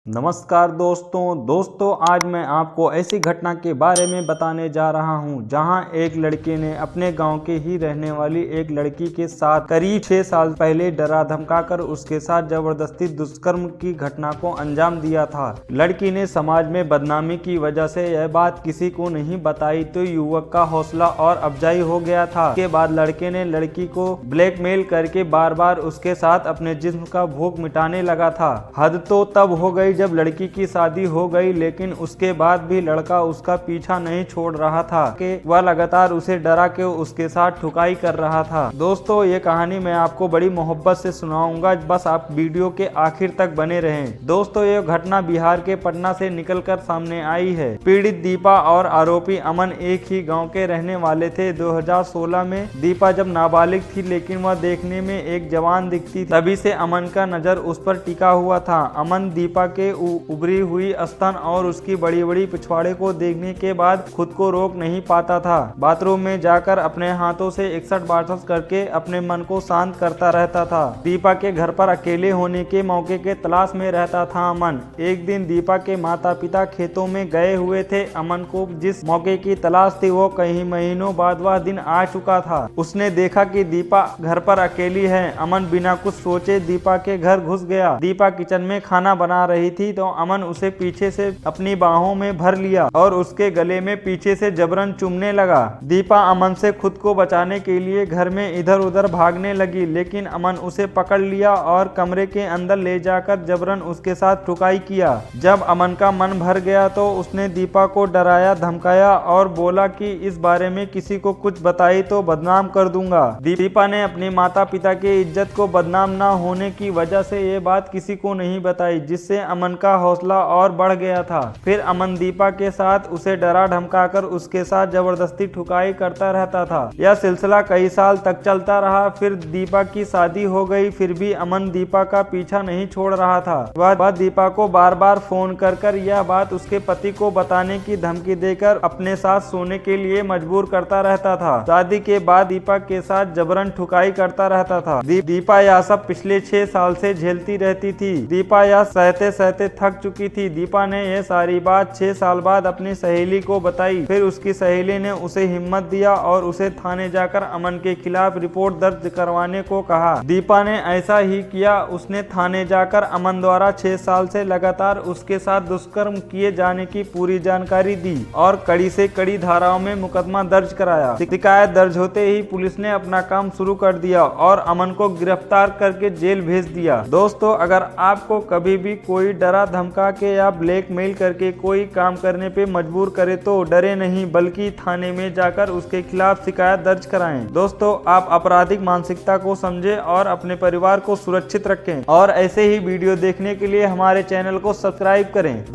नमस्कार दोस्तों आज मैं आपको ऐसी घटना के बारे में बताने जा रहा हूं जहां एक लड़के ने अपने गांव के ही रहने वाली एक लड़की के साथ करीब 6 साल पहले डरा धमकाकर उसके साथ जबरदस्ती दुष्कर्म की घटना को अंजाम दिया था। लड़की ने समाज में बदनामी की वजह से यह बात किसी को नहीं बताई तो युवक का हौसला और अफजाई हो गया था। इसके बाद लड़के ने लड़की को ब्लैकमेल करके बार बार उसके साथ अपने जिस्म का भूख मिटाने लगा था। हद तो तब हो गई जब लड़की की शादी हो गई, लेकिन उसके बाद भी लड़का उसका पीछा नहीं छोड़ रहा था कि वह लगातार उसे डरा के उसके साथ ठुकाई कर रहा था। दोस्तों ये कहानी मैं आपको बड़ी मोहब्बत से सुनाऊंगा, बस आप वीडियो के आखिर तक बने रहें। दोस्तों ये घटना बिहार के पटना से निकलकर सामने आई है। पीड़ित दीपा और आरोपी अमन एक ही गाँव के रहने वाले थे। 2016 में दीपा जब नाबालिग थी लेकिन वह देखने में एक जवान दिखती थी, तभी से अमन का नजर उस पर टिका हुआ था। अमन दीपा के उभरी हुई स्तन और उसकी बड़ी बड़ी पिछवाड़े को देखने के बाद खुद को रोक नहीं पाता था। बाथरूम में जाकर अपने हाथों से 61 बार करके अपने मन को शांत करता रहता था। दीपा के घर पर अकेले होने के मौके के तलाश में रहता था अमन। एक दिन दीपा के माता पिता खेतों में गए हुए थे। अमन को जिस मौके की तलाश थी वो कई महीनों बाद वह दिन आ चुका था। उसने देखा कि दीपा घर पर अकेली है। अमन बिना कुछ सोचे दीपा के घर घुस गया। दीपा किचन में खाना बना रही थी तो अमन उसे पीछे से अपनी बाहों में भर लिया और उसके गले में पीछे से जबरन चूमने लगा। दीपा अमन से खुद को बचाने के लिए घर में इधर उधर भागने लगी, लेकिन अमन उसे पकड़ लिया और कमरे के अंदर ले जाकर जबरन उसके साथ ठुकाई किया। जब अमन का मन भर गया तो उसने दीपा को डराया धमकाया और बोला कि इस बारे में किसी को कुछ बताई तो बदनाम कर दूंगा। दीपा ने अपने माता पिता की इज्जत को बदनाम न होने की वजह से ये बात किसी को नहीं बताई, जिससे अमन का हौसला और बढ़ गया था। फिर अमन दीपा के साथ उसे डरा धमकाकर उसके साथ जबरदस्ती ठुकाई करता रहता था। यह सिलसिला कई साल तक चलता रहा। फिर दीपा की शादी हो गई, फिर भी अमन दीपा का पीछा नहीं छोड़ रहा था। वह दीपा को बार बार फोन कर यह बात उसके पति को बताने की धमकी देकर अपने साथ सोने के लिए मजबूर करता रहता था। शादी के बाद दीपा के साथ जबरन ठुकाई करता रहता था। दीपा यह सब पिछले 6 साल से झेलती रहती थी। दीपा यह सहते सहते थक चुकी थी। दीपा ने यह सारी बात 6 साल बाद अपनी सहेली को बताई। फिर उसकी सहेली ने उसे हिम्मत दिया और उसे थाने जाकर अमन के खिलाफ रिपोर्ट दर्ज करवाने को कहा। दीपा ने ऐसा ही किया। उसने थाने जाकर अमन द्वारा 6 साल से लगातार उसके साथ दुष्कर्म किए जाने की पूरी जानकारी दी और कड़ी से कड़ी धाराओं में मुकदमा दर्ज कराया। शिकायत दर्ज होते ही पुलिस ने अपना काम शुरू कर दिया और अमन को गिरफ्तार करके जेल भेज दिया। दोस्तों अगर आपको कभी भी कोई डरा धमका के या ब्लैकमेल करके कोई काम करने पे मजबूर करे तो डरे नहीं, बल्कि थाने में जाकर उसके खिलाफ शिकायत दर्ज कराएं। दोस्तों आप आपराधिक मानसिकता को समझें और अपने परिवार को सुरक्षित रखें और ऐसे ही वीडियो देखने के लिए हमारे चैनल को सब्सक्राइब करें।